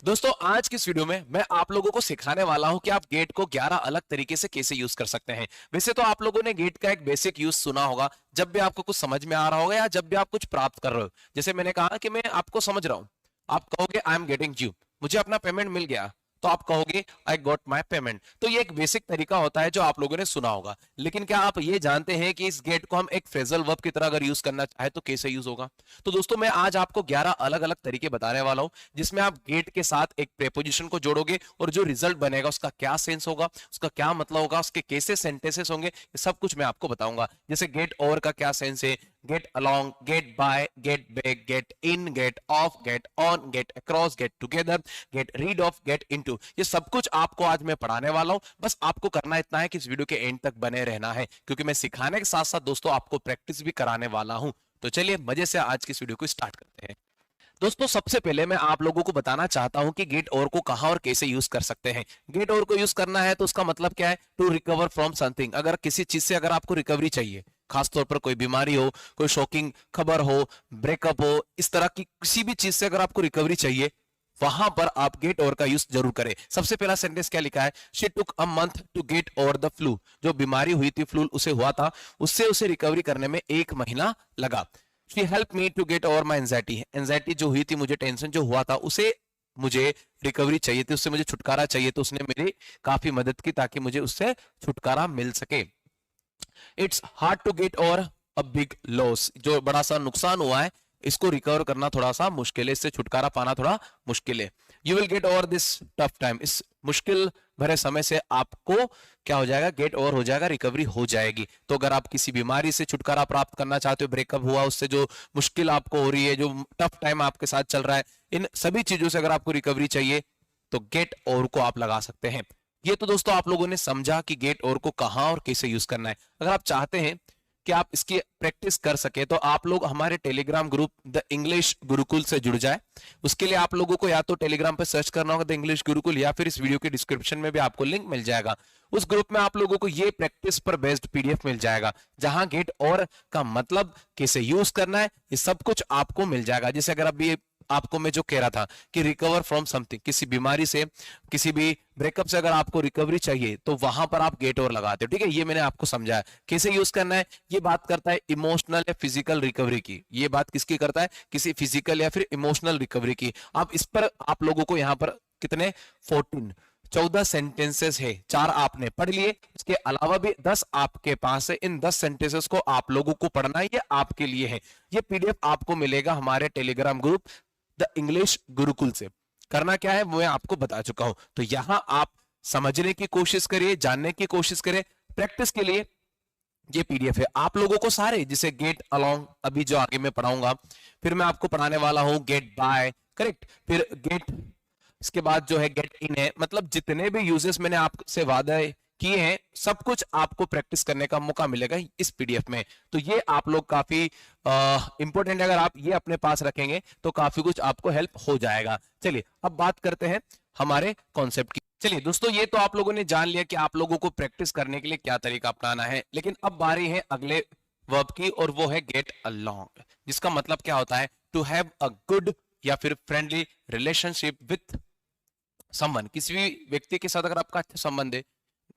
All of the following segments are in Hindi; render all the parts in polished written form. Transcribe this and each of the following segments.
दोस्तों आज की इस वीडियो में मैं आप लोगों को सिखाने वाला हूं कि आप गेट को 11 अलग तरीके से कैसे यूज कर सकते हैं। वैसे तो आप लोगों ने गेट का एक बेसिक यूज सुना होगा जब भी आपको कुछ समझ में आ रहा होगा या जब भी आप कुछ प्राप्त कर रहे हो। जैसे मैंने कहा कि मैं आपको समझ रहा हूं, आप कहोगे आई एम गेटिंग यू, मुझे अपना पेमेंट मिल गया, तो आप कहोगे आई गॉट माई पेमेंट। तो ये एक बेसिक तरीका होता है जो आप लोगों ने सुना होगा। लेकिन क्या आप ये जानते हैं कि इस गेट को हम एक फ्रेजल वर्ब की तरह अगर यूज करना चाहे तो कैसे यूज होगा? तो दोस्तों मैं आज आपको 11 अलग अलग तरीके बताने वाला हूं जिसमें आप गेट के साथ एक प्रेपोजिशन को जोड़ोगे और जो रिजल्ट बनेगा उसका क्या सेंस होगा, उसका क्या मतलब होगा, उसके कैसे सेंटेंसेस होंगे, ये सब कुछ मैं आपको बताऊंगा। जैसे गेट ओवर का क्या सेंस है, get along, get by, get back, get in, get off, get on, get across, get together, get rid off, get into, ये सब कुछ आपको आज मैं पढ़ाने वाला हूं। बस आपको करना इतना है कि इस वीडियो के एंड तक बने रहना है, क्योंकि मैं सिखाने के साथ साथ दोस्तों आपको प्रैक्टिस भी कराने वाला हूं। तो चलिए मजे से आज की इस वीडियो को स्टार्ट करते हैं। दोस्तों सबसे पहले मैं आप लोगों को बताना चाहता हूं कि गेट और को कहां और कैसे यूज कर सकते हैं। गेट और को यूज करना है तो उसका मतलब क्या है? To recover from something. अगर किसी चीज से अगर आपको रिकवरी चाहिए, खासतौर पर कोई बीमारी हो, कोई शॉकिंग खबर हो, ब्रेकअप हो, इस तरह की किसी भी चीज से अगर आपको रिकवरी चाहिए, वहां पर आप गेट ओवर का यूज जरूर करें। सबसे पहला सेंटेंस क्या लिखा है? She took a month to get over the flu. जो बीमारी हुई थी, फ्लू उसे हुआ था, उससे उसे रिकवरी करने में 1 महीना लगा। She help me to get over my anxiety. Anxiety जो हुई थी, मुझे टेंशन जो हुआ था, उसे मुझे रिकवरी चाहिए थी, उससे मुझे छुटकारा चाहिए, तो उसने मेरी काफी मदद की ताकि मुझे उससे छुटकारा मिल सके। It's hard to get over a big loss. जो बड़ा सा नुकसान हुआ है, इसको रिकवर करना थोड़ा सा मुश्किल है, इससे छुटकारा पाना थोड़ा मुश्किल है। You will get over this tough time. इस मुश्किल भरे समय से आपको क्या हो जाएगा? गेट ओवर हो जाएगा, रिकवरी हो जाएगी। तो अगर आप किसी बीमारी से छुटकारा प्राप्त करना चाहते हो, ब्रेकअप हुआ, उससे जो मुश्किल आपको हो रही है, जो टफ टाइम आपके साथ चल रहा है, इन सभी चीजों से अगर आपको रिकवरी चाहिए तो गेट ओवर को आप लगा सकते हैं। ये तो दोस्तों आप लोगों ने समझा कि गेट ओवर को कहां और कैसे यूज करना है। अगर आप चाहते हैं कि आप इसकी प्रैक्टिस कर सके तो आप लोग हमारे Telegram group the English Gurukul से जुड़ जाए। उसके लिए आप लोगों को या तो टेलीग्राम पर सर्च करना होगा द इंग्लिश गुरुकुल, या फिर इस वीडियो के डिस्क्रिप्शन में भी आपको लिंक मिल जाएगा। उस ग्रुप में आप लोगों को ये प्रैक्टिस पर बेस्ड पीडीएफ मिल जाएगा, जहां गेट और का मतलब कैसे यूज करना है ये सब कुछ आपको मिल जाएगा। जैसे अगर अभी आपको मैं जो कह रहा था कि रिकवर फ्रॉम समथिंग, किसी बीमारी से, किसी भी ब्रेकअप से अगर आपको रिकवरी चाहिए तो वहां पर आप गेट ओवर लगाते हो। ठीक है, ये मैंने आपको समझाया कैसे यूज करना है। ये बात करता है इमोशनल या फिजिकल रिकवरी की। ये बात किसकी करता है? किसी फिजिकल या फिर इमोशनल रिकवरी की। आप इस पर आप लोगों को यहाँ पर कितने 14 सेंटेंसेस है, 4 आपने पढ़ लिए, इसके अलावा भी 10 आपके पास है। इन 10 सेंटेंसेस को आप लोगों को पढ़ना है, ये आपके लिए है। ये पीडीएफ आपको मिलेगा हमारे Telegram group the English Gurukul से। करना क्या है वो मैं आपको बता चुका हूं। तो यहां आप समझने की कोशिश करिए, जानने की कोशिश करें। प्रैक्टिस के लिए ये पीडीएफ है आप लोगों को सारे, जिसे गेट अलोंग अभी जो आगे मैं पढ़ाऊंगा, फिर मैं आपको पढ़ाने वाला हूं गेट बाय, करेक्ट, फिर गेट, इसके बाद जो है गेट इन है। मतलब जितने भी यूजेस मैंने आपसे वादा किए हैं, सब कुछ आपको प्रैक्टिस करने का मौका मिलेगा इस पीडीएफ में। तो ये आप लोग काफी इंपॉर्टेंट है, अगर आप ये अपने पास रखेंगे तो काफी कुछ आपको हेल्प हो जाएगा। चलिए अब बात करते हैं हमारे कॉन्सेप्ट की। चलिए दोस्तों, ये तो आप लोगों ने जान लिया कि आप लोगों को प्रैक्टिस करने के लिए क्या तरीका अपनाना है। लेकिन अब बारी है अगले वर्ब की, और वो है गेट अलोंग, जिसका मतलब क्या होता है? टू हैव अ गुड या फिर फ्रेंडली रिलेशनशिप विथ समवन। किसी भी व्यक्ति के साथ अगर आपका अच्छा संबंध है,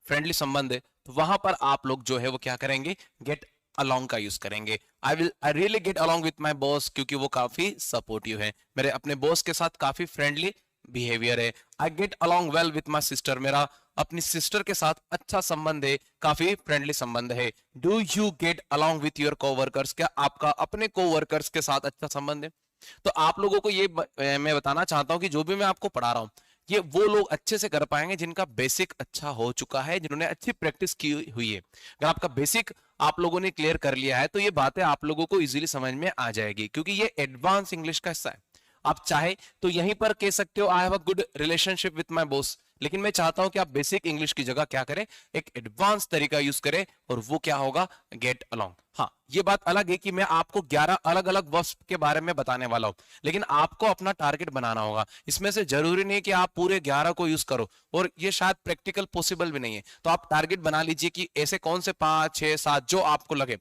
फ्रेंडली संबंध है, तो वहां पर आप लोग जो है वो क्या करेंगे? गेट अलोंग का यूज करेंगे। I really get along with my boss, क्योंकि वो काफी सपोर्टिव है, मेरे अपने बॉस के साथ काफी फ्रेंडली बिहेवियर है। I get along well with my sister, मेरा अपनी सिस्टर के साथ अच्छा संबंध है, काफी फ्रेंडली संबंध है। Do you get along with your coworkers, क्या आपका अपने कोवर्कर्स के साथ अच्छा संबंध है? तो आप लोगों को ये मैं बताना चाहता हूं कि जो भी मैं आपको पढ़ा रहा हूं, ये वो लोग अच्छे से कर पाएंगे जिनका बेसिक अच्छा हो चुका है, जिन्होंने अच्छी प्रैक्टिस की हुई है। अगर आपका बेसिक आप लोगों ने क्लियर कर लिया है तो ये बातें आप लोगों को इजीली समझ में आ जाएगी, क्योंकि ये एडवांस इंग्लिश का हिस्सा है। आप चाहे तो यहीं पर कह सकते हो I have a good relationship with my boss, लेकिन मैं चाहता हूं कि आप बेसिक इंग्लिश की जगह क्या करें? एक एडवांस तरीका यूज करें, और वो क्या होगा? Get along. हाँ, ये बात अलग है कि मैं आपको 11 अलग अलग वर्ब्स के बारे में बताने वाला हूं, लेकिन आपको अपना टारगेट बनाना होगा। इसमें से जरूरी नहीं कि आप पूरे 11 को यूज करो, और ये शायद प्रैक्टिकल पॉसिबल भी नहीं है। तो आप टारगेट बना लीजिए कि ऐसे कौन से 5, 6, 7 जो आपको लगे,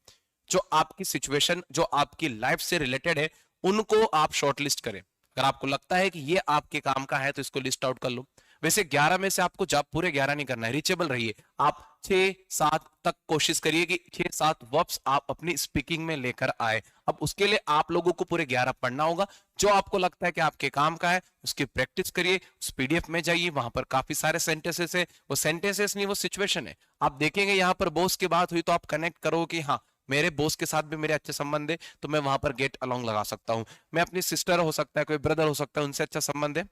जो आपकी सिचुएशन, जो आपकी लाइफ से रिलेटेड है, उनको आप शॉर्टलिस्ट करें। अगर आपको लगता है कि ये आपके काम का है तो इसको लिस्ट आउट कर लो। वैसे 11 में से आपको जब पूरे 11 नहीं करना है, रीचेबल रहिए। आप 6-7 तक कोशिश करिए कि 6-7 वर्ब्स आप अपनी स्पीकिंग में लेकर आए। अब उसके लिए आप लोगों को पूरे 11 पढ़ना होगा। जो आपको लगता है कि आपके काम का है उसकी प्रैक्टिस करिए। उस पीडीएफ में जाइए, वहां पर काफी सारे सेंटेंसेस है। वो सेंटेंसेस नहीं, वो सिचुएशन है। आप देखेंगे यहाँ पर बॉस की बात हुई तो आप कनेक्ट करो कि हाँ, मेरे बॉस के साथ भी मेरे अच्छे संबंध है, तो मैं वहां पर गेट अलोंग लगा सकता हूँ। मैं अपनी सिस्टर हो सकता है, कोई ब्रदर हो सकता है, उनसे अच्छा संबंध है,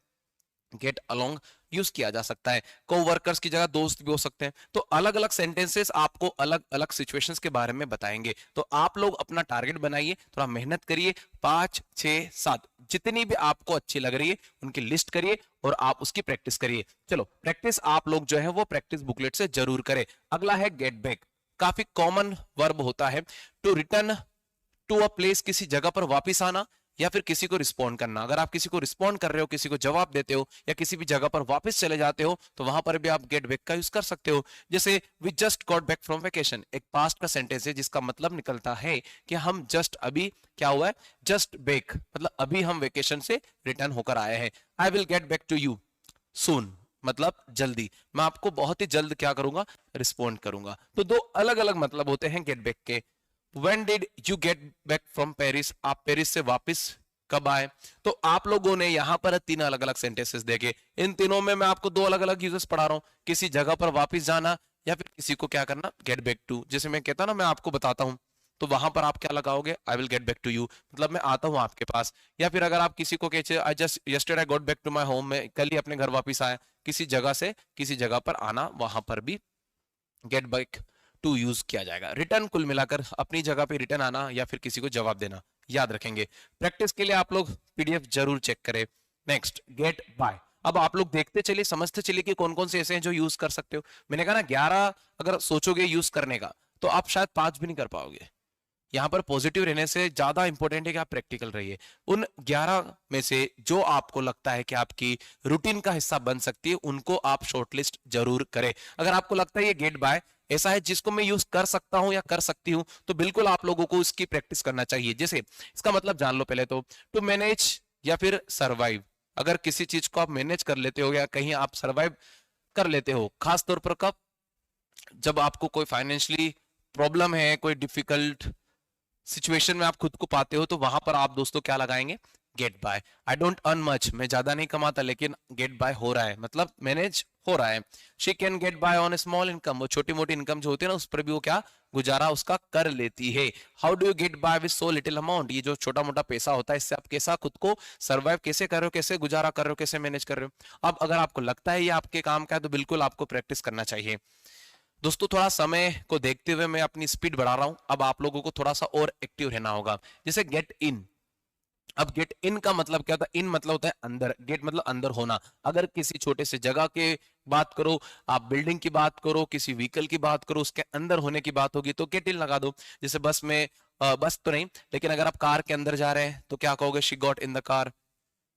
गेट अलोंग यूज किया जा सकता है। को वर्कर्स की जगह दोस्त भी हो सकते हैं। तो अलग अलग सेंटेंसेस आपको अलग अलग सिचुएशंस के बारे में बताएंगे। तो आप लोग अपना टारगेट बनाइए, थोड़ा मेहनत करिए। 5-6-7 जितनी भी आपको अच्छी लग रही है उनकी लिस्ट करिए और आप उसकी प्रैक्टिस करिए। चलो, प्रैक्टिस आप लोग जो है वो प्रैक्टिस बुकलेट से जरूर करें। अगला है गेट बैक। काफी कॉमन वर्ब होता है to return to a place, किसी जगह पर वापस आना या फिर किसी को रिस्पॉन्ड करना। अगर आप किसी को रिस्पॉन्ड कर रहे हो, किसी को जवाब देते हो या किसी भी जगह पर वापस चले जाते हो तो वहां पर भी आप गेट बैक का यूज कर सकते हो। जैसे we just got back from vacation, एक पास्ट का सेंटेंस है जिसका मतलब निकलता है कि हम जस्ट अभी क्या हुआ है, जस्ट बैक मतलब अभी हम वेकेशन से रिटर्न होकर आए हैं। I will get back to you soon मतलब जल्दी, मैं आपको बहुत ही जल्द क्या करूंगा, रिस्पॉन्ड करूंगा। तो दो अलग अलग मतलब होते हैं गेट बैक के। When did you get back from Paris? आप पेरिस से वापस कब आए? तो आप लोगों ने यहां पर 3 अलग अलग सेंटेंसेस देखे। इन तीनों में मैं आपको 2 अलग अलग यूजेस पढ़ा रहा हूं, किसी जगह पर वापस जाना या फिर किसी को क्या करना, गेट बैक टू। जैसे मैं कहता ना, मैं आपको बताता हूं तो वहां पर आप क्या लगाओगे, I will get back to you, मतलब मैं आता हूं आपके पास। या फिर अगर आप किसी को कहते I just yesterday got back to my home, मैं कल ही अपने घर वापस आया। किसी जगह से किसी जगह पर आना, वहां पर भी गेट बैक टू यूज किया जाएगा। रिटर्न कुल मिलाकर अपनी जगह पे रिटर्न आना या फिर किसी को जवाब देना, याद रखेंगे। प्रैक्टिस के लिए आप लोग पीडीएफ जरूर चेक करें। Next, get by. अब आप लोग देखते चलिए, समझते चलिए कि कौन कौन से ऐसे हैं जो यूज कर सकते हो। मैंने कहा ना 11 अगर सोचोगे यूज करने का तो आप शायद 5 भी नहीं कर पाओगे। यहां पर पॉजिटिव रहने से ज्यादा इंपॉर्टेंट है कि आप प्रैक्टिकल रहिए। उन 11 में से जो आपको लगता है कि आपकी रूटीन का हिस्सा बन सकती है उनको आप शॉर्टलिस्ट जरूर करें। अगर आपको लगता है ये गेट बाय ऐसा है जिसको मैं यूज कर सकता हूं या कर सकती हूं तो बिल्कुल आप लोगों को इसकी प्रैक्टिस करना चाहिए। जैसे इसका मतलब जान लो पहले तो, टू मैनेज या फिर सर्वाइव। अगर किसी चीज को आप मैनेज कर लेते हो या कहीं आप सर्वाइव कर लेते हो, खास तौर पर कब, जब आपको कोई फाइनेंशियली प्रॉब्लम है, कोई डिफिकल्ट सिचुएशन में आप खुद को पाते हो, तो वहां पर आप दोस्तों क्या लगाएंगे, get by. I don't earn much, मैं ज्यादा नहीं कमाता लेकिन गेट बाय हो रहा है, मतलब मैनेज हो रहा है। She can get by on a small income, वो छोटी मोटी इनकम जो होती है ना उस पर भी वो क्या गुजारा उसका कर लेती है। How do you get by with so little amount, ये जो छोटा मोटा पैसा होता है इससे आप कैसा खुद को सर्वाइव कैसे कर रहे हो, कैसे गुजारा कर रहे हो, कैसे मैनेज कर रहे हो। अब अगर आपको लगता है ये आपके काम का है तो बिल्कुल आपको प्रैक्टिस करना चाहिए। दोस्तों थोड़ा समय को देखते हुए मैं अपनी स्पीड बढ़ा रहा हूं। अब आप लोगों को थोड़ा सा और एक्टिव रहना होगा। जैसे गेट इन, अब गेट इन का मतलब क्या होता है, इन मतलब होता है अंदर, गेट मतलब अंदर होना। अगर किसी छोटे से जगह के बात करो, आप बिल्डिंग की बात करो, किसी व्हीकल की बात करो, उसके अंदर होने की बात होगी तो गेट इन लगा दो। जैसे बस में, बस तो नहीं लेकिन अगर आप कार के अंदर जा रहे हैं तो क्या कहोगे, she got in the car,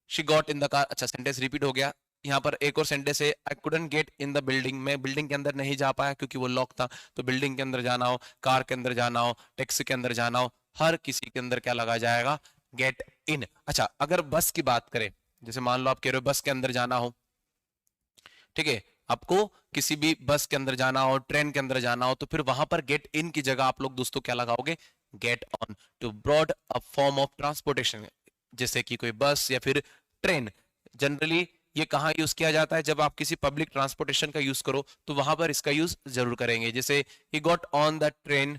she got in the car. अच्छा, सेंटेंस रिपीट हो गया। यहाँ पर एक और सेंटेंस है, I couldn't get in the building, मैं बिल्डिंग के अंदर नहीं जा पाया क्योंकि वो लॉक था। तो बिल्डिंग के अंदर जाना हो, कार के अंदर जाना हो, टैक्सी के अंदर जाना हो, हर किसी के अंदर क्या लगा जाएगा, गेट इन। अच्छा, अगर बस की बात करें, जैसे मान लो आप कह रहे हो बस के अंदर जाना हो, ठीक है, आपको किसी भी बस के अंदर जाना हो, ट्रेन के अंदर जाना हो, तो फिर वहां पर गेट इन की जगह आप लोग दोस्तों क्या लगाओगे, get on. To board a form of transportation, जैसे कि कोई बस या फिर ट्रेन। जनरली ये कहाँ यूज किया जाता है, जब आप किसी पब्लिक ट्रांसपोर्टेशन का यूज करो तो वहां पर इसका यूज जरूर करेंगे। जैसे he got on the train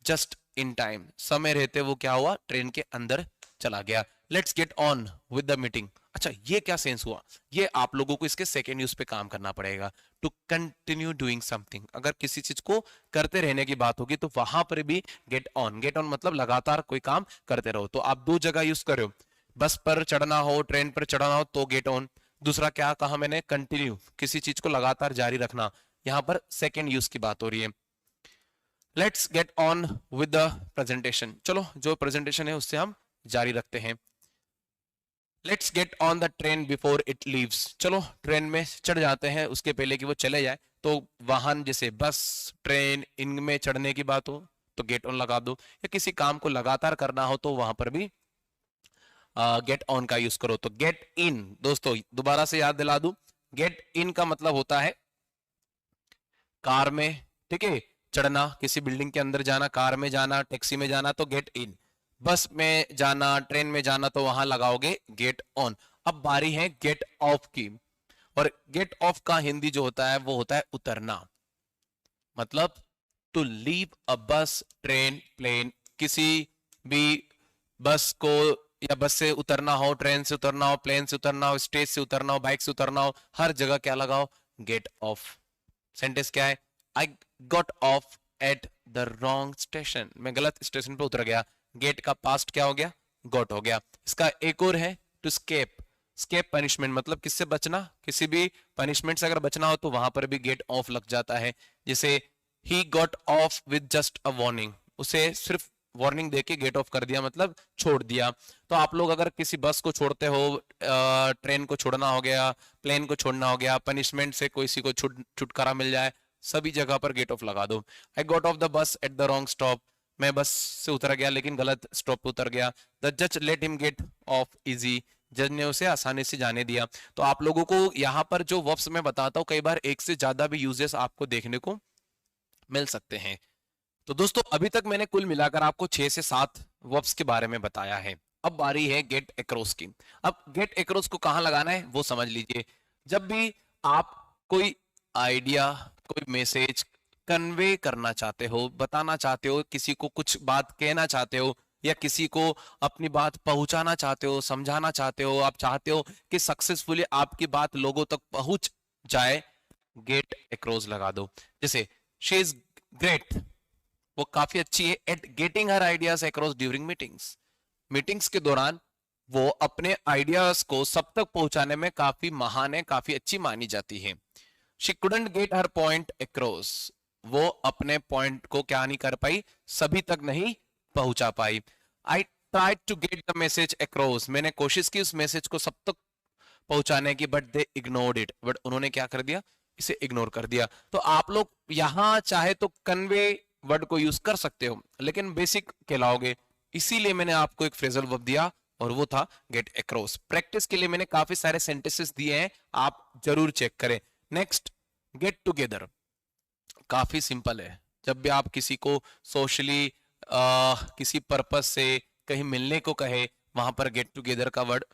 just in time, समय रहते वो क्या हुआ, ट्रेन के अंदर चला गया। Let's get on with the meeting. अच्छा, ये क्या सेंस हुआ, ये आप लोगों को इसके सेकेंड यूज पे काम करना पड़ेगा। टू कंटिन्यू डूइंग समथिंग, अगर किसी चीज को करते रहने की बात होगी तो वहां पर भी गेट ऑन। गेट ऑन मतलब लगातार कोई काम करते रहो। तो आप 2 जगह यूज करो, बस पर चढ़ना हो, ट्रेन पर चढ़ना हो तो गेट ऑन। दूसरा क्या कहा मैंने, कंटिन्यू, किसी चीज को लगातार जारी रखना, यहां पर सेकेंड यूज की बात हो रही है। Let's get on with the presentation, चलो जो प्रेजेंटेशन है उससे हम जारी रखते हैं। Let's get on the train before it leaves, चलो ट्रेन में चढ़ जाते हैं उसके पहले कि वो चले जाए। तो वाहन जैसे बस, ट्रेन, इनमें चढ़ने की बात हो तो गेट ऑन लगा दो, या किसी काम को लगातार करना हो तो वहां पर भी गेट ऑन का यूज करो। तो गेट इन, दोस्तों दोबारा से याद दिला दूं, गेट इन का मतलब होता है कार में, ठीक है, चढ़ना, किसी बिल्डिंग के अंदर जाना, कार में जाना, टैक्सी में जाना तो गेट इन, बस में जाना, ट्रेन में जाना तो वहां लगाओगे गेट ऑन। अब बारी है गेट ऑफ की, और गेट ऑफ का हिंदी जो होता है वो होता है उतरना। मतलब टू लीव अ बस, ट्रेन, प्लेन, किसी भी बस को या बस से उतरना हो, ट्रेन से उतरना हो, प्लेन से उतरना हो, स्टेज से उतरना हो, बाइक से उतरना हो, हर जगह क्या लगाओ, गेट ऑफ। सेंटेंस क्या है, I got off at the wrong station, मैं गलत स्टेशन पे उतर गया। गेट का पास्ट क्या हो गया, गॉट हो गया। इसका एक और है टू स्केप, स्केप पनिशमेंट, मतलब किससे बचना, किसी भी पनिशमेंट से अगर बचना हो तो वहां पर भी गेट ऑफ लग जाता है। जैसे he got off with just a warning, उसे सिर्फ वार्निंग देके गेट ऑफ कर दिया, मतलब छोड़ दिया। तो आप लोग अगर किसी बस को छोड़ते हो, ट्रेन को छोड़ना हो गया, प्लेन को छोड़ना हो गया, पनिशमेंट से किसी को छुटकारा मिल जाए, सभी जगह पर गेट ऑफ लगा दो। I got off the bus at the wrong stop, मैं बस से उतर गया लेकिन गलत स्टॉप पे उतर गया। द जज let him get of easy, जज ने उसे आसानी से जाने दिया। तो आप लोगों को यहाँ पर जो वर्ब्स मैं बताता हूँ, कई बार एक से ज्यादा भी यूजेस आपको देखने को मिल सकते हैं। तो दोस्तों अभी तक मैंने कुल मिलाकर आपको 6 से 7 वर्ब्स के बारे में बताया है। अब बारी है गेट अक्रॉस की। अब गेट अक्रॉस को कहां लगाना है वो समझ लीजिए। जब भी आप कोई आइडिया, कोई मैसेज कन्वे करना चाहते हो, बताना चाहते हो, किसी को कुछ बात कहना चाहते हो, या किसी को अपनी बात पहुंचाना चाहते हो, समझाना चाहते हो, आप चाहते हो कि सक्सेसफुली आपकी बात लोगों तक पहुंच जाए, गेट अक्रॉस लगा दो। जैसे शी इज ग्रेट, वो काफी अच्छी है एट गेटिंग हर ideas across during meetings, meetings के दौरान वो अपने आइडियाज को सब तक पहुंचाने में काफी महान है, काफी अच्छी मानी जाती है। She couldn't get her point across, वो अपने पॉइंट को क्या नहीं कर पाई, सभी तक नहीं पहुंचा पाई। I tried to get the message across, मैंने कोशिश की उस मैसेज को सब तक पहुंचाने की, but they ignored it, but उन्होंने क्या कर दिया, इसे इग्नोर कर दिया। तो आप लोग यहां चाहे तो कन्वे वर्ड को यूज कर सकते हो, लेकिन बेसिक कहलाओगे, इसीलिए मैंने आपको एक फ्रेजल वर्ब दिया और वो था गेट अक्रॉस। प्रैक्टिस के लिए मैंने काफी सारे सेंटेंसेस दिए हैं, आप जरूर चेक करें। नेक्स्ट, गेट टुगेदर, काफी सिंपल है। जब भी आप किसी को सोशली किसी पर्पस से कहीं मिलने को कहे, वहां पर गेट टुगेदर का वर्ड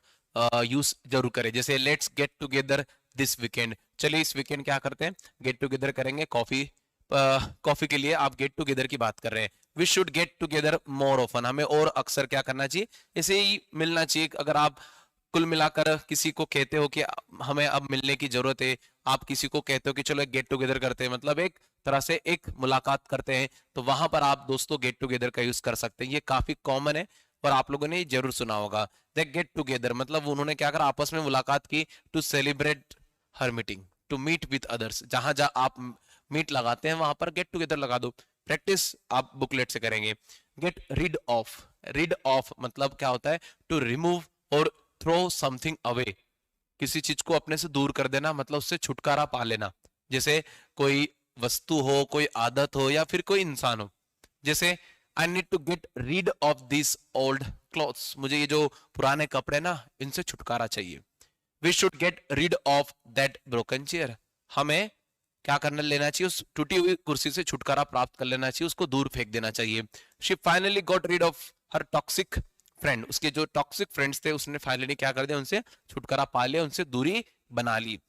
यूज जरूर करें। जैसे let's get together this weekend, चलिए इस वीकेंड क्या करते हैं, गेट टुगेदर करेंगे, कॉफी कॉफी के लिए आप गेट टुगेदर की बात कर रहे हैं। We should get together more often, हमें और अक्सर क्या करना चाहिए, इसे ही मिलना चाहिए। अगर आप कुल मिलाकर किसी को कहते हो कि हमें अब मिलने की जरूरत है, आप किसी को कहते हो कि चलो गेट टुगेदर करते हैं, मतलब एक तरह से एक मुलाकात करते हैं, तो वहां पर आप दोस्तों गेट टुगेदर का यूज कर सकते हैं। ये काफी कॉमन है और आप लोगों ने जरूर सुना होगा। द गेट टुगेदर मतलब उन्होंने क्या करा, आपस में मुलाकात की, टू सेलिब्रेट हर meeting, to meet with others, जहां जहां आप मीट लगाते हैं वहां पर गेट टुगेदर लगा दो। प्रैक्टिस आप बुकलेट से करेंगे। Get rid off, rid off मतलब क्या होता है, टू रिमूव और थ्रो समथिंग अवे, किसी चीज को अपने से दूर कर देना, मतलब उससे छुटकारा पा लेना। जैसे कोई वस्तु हो, कोई आदत हो, या फिर कोई इंसान हो। जैसे I need to get rid of this old clothes, मुझे ये जो पुराने कपड़े ना, इनसे छुटकारा चाहिए। We should get rid off that broken chair, हमें क्या करना लेना चाहिए, उस टूटी हुई कुर्सी से छुटकारा प्राप्त कर लेना चाहिए, उसको दूर फेंक देना चाहिए। She finally got read of her toxic friend, उसके जो टॉक्सिक फ्रेंड्स थे उसने फाइनली क्या कर दिया, उनसे छुटकारा पा लिया, उनसे दूरी बना ली।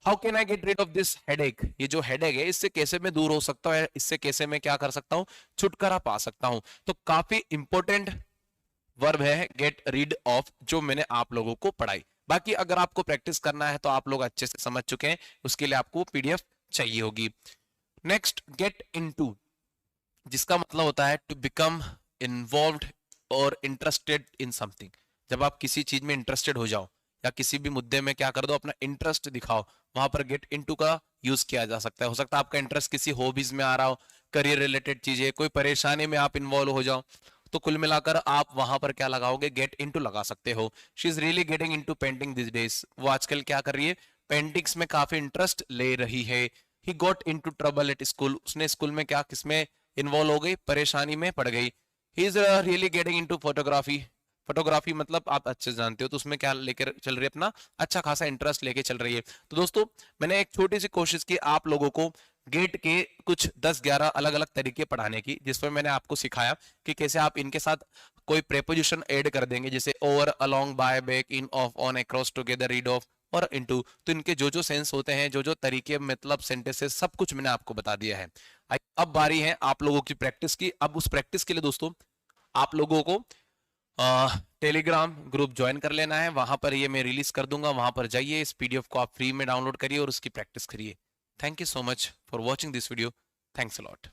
How can I get rid of this headache, ये जो हेडेक है इससे कैसे मैं दूर हो सकता हूँ, इससे कैसे मैं क्या कर सकता हूँ, छुटकारा पा सकता हूँ। तो काफी इंपॉर्टेंट वर्ब है गेट रीड ऑफ, जो मैंने आप लोगों को पढ़ाई। बाकी अगर आपको प्रैक्टिस करना है तो आप लोग अच्छे से समझ चुके हैं, उसके लिए आपको पीडीएफ चाहिए होगी। नेक्स्ट, गेट इनटू, जिसका मतलब होता है टू बिकम इन्वॉल्व्ड और इंटरेस्टेड इन समथिंग। जब आप किसी चीज में इंटरेस्टेड हो जाओ या किसी भी मुद्दे में क्या कर दो, अपना इंटरेस्ट दिखाओ, वहां पर गेट इनटू का यूज किया जा सकता है। हो सकता है आपका इंटरेस्ट किसी हॉबीज में आ रहा हो, करियर रिलेटेड चीजें, कोई परेशानी में आप इन्वॉल्व हो जाओ, तो कुल मिलाकर आप वहां पर क्या लगाओगे, गेट इनटू लगा सकते हो। She is really getting into painting this days, वो आजकल क्या कर रही है, पेंटिंग्स में काफी इंटरेस्ट ले रही है। He got into trouble at school, उसने स्कूल में क्या, किसमें इन्वॉल्व हो गई, परेशानी में पड़ गई। He is really getting into photography, photography मतलब आप अच्छे से जानते हो, तो उसमें क्या लेकर चल रही है, अपना अच्छा खासा इंटरेस्ट लेके चल रही है। तो दोस्तों मैंने एक छोटी सी कोशिश की आप लोगों को गेट के कुछ 10-11 अलग अलग तरीके पढ़ाने की, जिसमें मैंने आपको सिखाया कि कैसे आप इनके साथ कोई प्रेपोजिशन ऐड कर देंगे, जैसे over, along, by, back, in, off, on, across, together, rid off और इनटू। तो इनके जो जो सेंस होते हैं, जो जो तरीके, मतलब सेंटेंसेस, सब कुछ मैंने आपको बता दिया है। अब बारी है आप लोगों की प्रैक्टिस की। अब उस प्रैक्टिस के लिए दोस्तों आप लोगों को टेलीग्राम ग्रुप ज्वाइन कर लेना है। वहां पर ये मैं रिलीज कर दूंगा, वहां पर जाइए, इस पीडीएफ को आप फ्री में डाउनलोड करिए और उसकी प्रैक्टिस करिए। Thank you so much for watching this video. Thanks a lot.